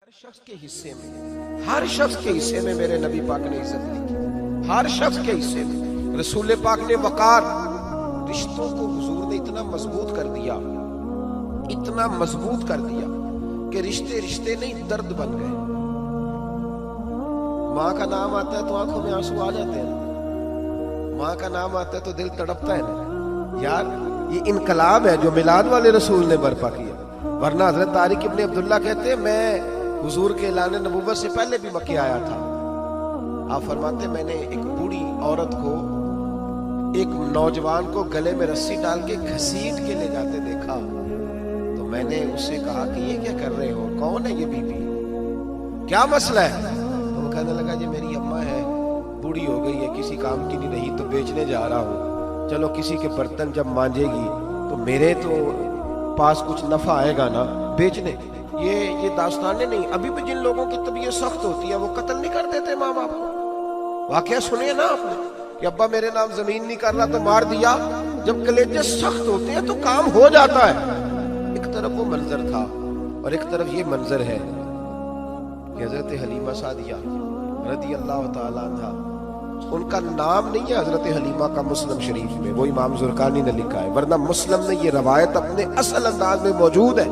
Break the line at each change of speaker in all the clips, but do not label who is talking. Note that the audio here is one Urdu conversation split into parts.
ہر شخص کے حصے میں ہر شخص کے حصے میں میرے نبی پاک نے عزت لکھی. ہر شخص کے حصے میں رسول پاک نے وقار. رشتوں کو حضور نے اتنا مضبوط کر دیا, اتنا مضبوط کر دیا کہ رشتے رشتے نہیں درد بن گئے. ماں کا نام آتا ہے تو آنکھوں میں آنسو آ جاتے ہیں, ماں کا نام آتا ہے تو دل تڑپتا ہے نا یار. یہ انقلاب ہے جو میلاد والے رسول نے برپا کیا. ورنہ حضرت طارق ابن عبداللہ کہتے ہیں میں حضور کے اعلان نبوت سے پہلے بھی مکے آیا تھا. آپ فرماتے میں نے ایک بوڑھی عورت کو, ایک نوجوان کو گلے میں رسی ڈال کے گھسیٹ کے لے جاتے دیکھا تو میں نے اس سے کہا کہ یہ کیا کر رہے ہو, کون ہے یہ بی بی, کیا مسئلہ ہے؟ تو وہ کہنے لگا جی میری اماں ہے, بوڑھی ہو گئی ہے, کسی کام کی نہیں رہی تو بیچنے جا رہا ہوں. چلو کسی کے برتن جب مانجے گی تو میرے تو پاس کچھ نفع آئے گا نا بیچنے. یہ داستانیں نہیں. ابھی بھی جن لوگوں کی طبیعت سخت ہوتی ہے وہ قتل نہیں کر دیتے ماں باپ کو. واقعہ سنیے نا آپ نے کہ ابا میرے نام زمین نہیں کر رہا تو مار دیا. جب کلیجے سخت ہوتے ہیں تو کام ہو جاتا ہے. ایک طرف وہ منظر تھا اور ایک طرف یہ منظر ہے کہ حضرت حلیمہ سعدیہ رضی اللہ تعالیٰ عنہا, ان کا نام نہیں ہے حضرت حلیمہ کا مسلم شریف میں, وہ امام زرقانی نے لکھا ہے, ورنہ مسلم میں یہ روایت اپنے اصل انداز میں موجود ہے.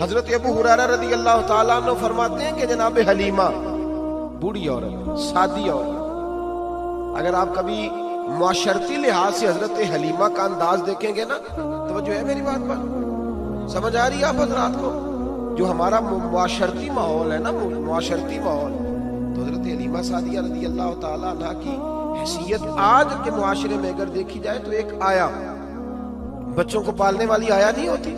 حضرت ابو ہریرہ رضی اللہ تعالیٰ عنہ فرماتے ہیں کہ جناب حلیمہ بوڑھی عورت, سادی عورت. اگر آپ کبھی معاشرتی لحاظ سے حضرت حلیمہ کا انداز دیکھیں گے نا, توجہ ہے میری بات پر, سمجھ آ رہی ہے آپ حضرات کو؟ جو ہمارا معاشرتی ماحول ہے نا, معاشرتی ماحول, تو حضرت حلیمہ سعدیہ رضی اللہ تعالیٰ عنہ کی حیثیت آج کے معاشرے میں اگر دیکھی جائے تو ایک آیا, بچوں کو پالنے والی آیا نہیں ہوتی,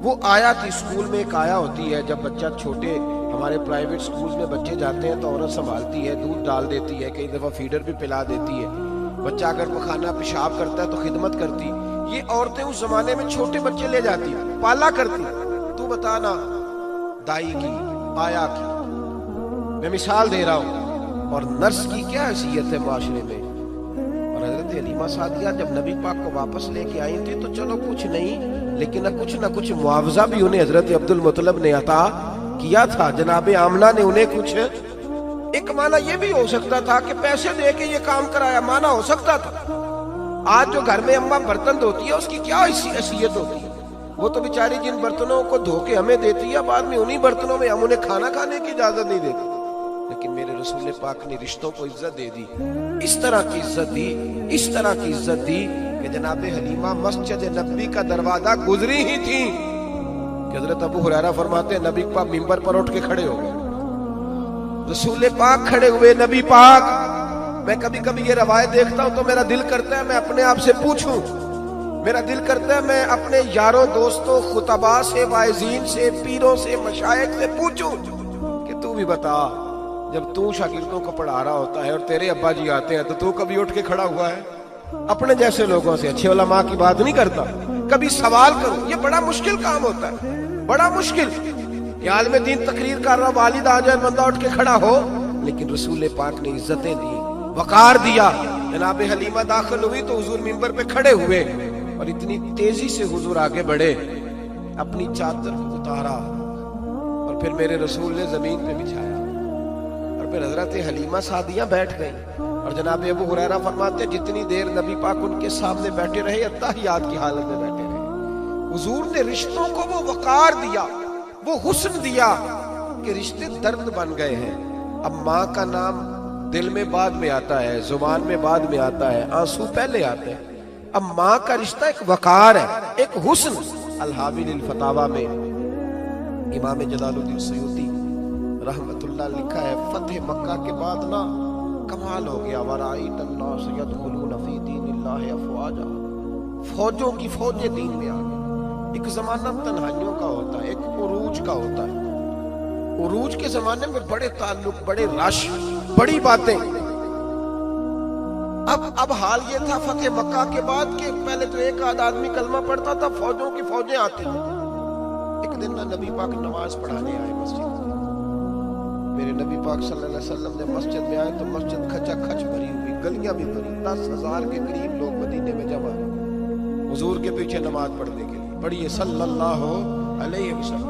وہ آیا تھی. اسکول میں ایک آیا ہوتی ہے, جب بچہ چھوٹے ہمارے پرائیویٹ سکولز میں بچے جاتے ہیں تو عورت سنبھالتی ہے, دودھ ڈال دیتی ہے, کئی دفعہ فیڈر بھی پلا دیتی ہے. بچہ اگر پخانہ پیشاب کرتا ہے تو خدمت کرتی. یہ عورتیں اس زمانے میں چھوٹے بچے لے جاتی, پالا کرتی. تو بتانا دائی کی, آیا کی, میں مثال دے رہا ہوں, اور نرس کی کیا حیثیت ہے معاشرے میں. اور حضرت حلیمہ سعدیہ جب نبی پاک کو واپس لے کے آئی تھی تو چلو کچھ نہیں, لیکن نہ کچھ معاوضہ بھی انہیں حضرت عبد المطلب نے عطا کیا تھا. جناب آمنہ نے انہیں کچھ, ایک معنی یہ بھی ہو سکتا تھا کہ پیسے دے کے یہ کام کرایا, معنی ہو سکتا تھا. آج جو گھر میں اماں برتن دھوتی ہے اس کی کیا حیثیت ہوتی ہے؟ وہ تو بیچاری جن برتنوں کو دھو کے ہمیں دیتی ہے, بعد میں انہی برتنوں میں ہم انہیں کھانا کھانے کی اجازت نہیں دیتے. لیکن میرے رسول پاک نے رشتوں کو عزت دے دی, اس طرح کی عزت دی, اس طرح کی عزت دی کہ جناب حلیمہ مسجد نبوی کا دروازہ گزری ہی تھی کہ حضرت ابو ہریرہ فرماتے ہیں نبی پاک ممبر پر اٹھ کے کھڑے ہو گئے. رسول پاک کھڑے ہوئے, نبی پاک. میں کبھی کبھی یہ روایت دیکھتا ہوں تو میرا دل کرتا ہے میں اپنے آپ سے پوچھوں, میرا دل کرتا ہے میں اپنے یاروں دوستوں خطباء سے, واعظین سے, پیروں سے, مشائخ سے پوچھوں کہ تو بھی بتا, جب تو شاگردوں کو پڑھا رہا ہوتا ہے اور تیرے ابا جی آتے ہیں تو کبھی اٹھ کے کھڑا ہوا ہے؟ اپنے جیسے لوگوں سے, اچھے علماء کی بات نہیں کرتا, کبھی سوال کرو. یہ بڑا مشکل کام ہوتا ہے, بڑا مشکل. کہ عالم دین تقریر کر رہا, والد آ جائے, بندہ اٹھ کے کھڑا ہو. لیکن رسول پاک نے عزتیں دی, وقار دیا. جناب حلیمہ داخل ہوئی تو حضور منبر پہ کھڑے ہوئے اور اتنی تیزی سے حضور آگے بڑھے, اپنی چادر کو اتارا اور پھر میرے رسول نے زمین پہ بچھایا اور پھر حضرت حلیمہ سعدیہ بیٹھ گئی. اور جناب ابو ہریرہ فرماتے جتنی دیر نبی پاک ان کے سامنے بیٹھے رہے اتحیات کی حالت میں بیٹھے رہے. حضور نے رشتوں کو وہ وقار دیا, وہ حسن دیا کہ رشتے درد بن گئے ہیں. اب ماں کا نام دل میں بعد میں آتا ہے, زبان میں بعد میں آتا ہے, آنسو پہلے آتے ہیں. اب ماں کا رشتہ ایک وقار ہے, ایک حسن. الحاوی للفتاوی میں امام جلال الدین سیوطی رحمت اللہ لکھا ہے فتح مکہ کے بعد نا کمال ہو گیا. وَرَأَيْتَ النَّاسَ يَدْخُلُونَ فِي دِينِ اللَّهِ أَفْوَاجًا, فوجوں کی فوجیں دین میں آ گئی. ایک زمانہ تنہائیوں کا ہوتا ہے, ایک عروج کا ہوتا ہے. عروج کے زمانے میں بڑے تعلق, بڑے رش, بڑی باتیں. اب حال یہ تھا فتح مکہ کے بعد کہ پہلے تو ایک آدھ آدمی کلمہ پڑھتا تھا, فوجوں کی فوجیں آتی. ایک دن نبی پاک نماز پڑھانے آئے مسجد میں. میرے نبی پاک صلی اللہ علیہ وسلم نے مسجد میں آئے تو مسجد کھچا کھچ بھری ہوئی, گلیاں بھی بھری, 10,000 کے قریب لوگ مدینے میں جمع حضور کے پیچھے نماز پڑھنے کے لیے. پڑھیے صلی اللہ علیہ وسلم.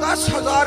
10,000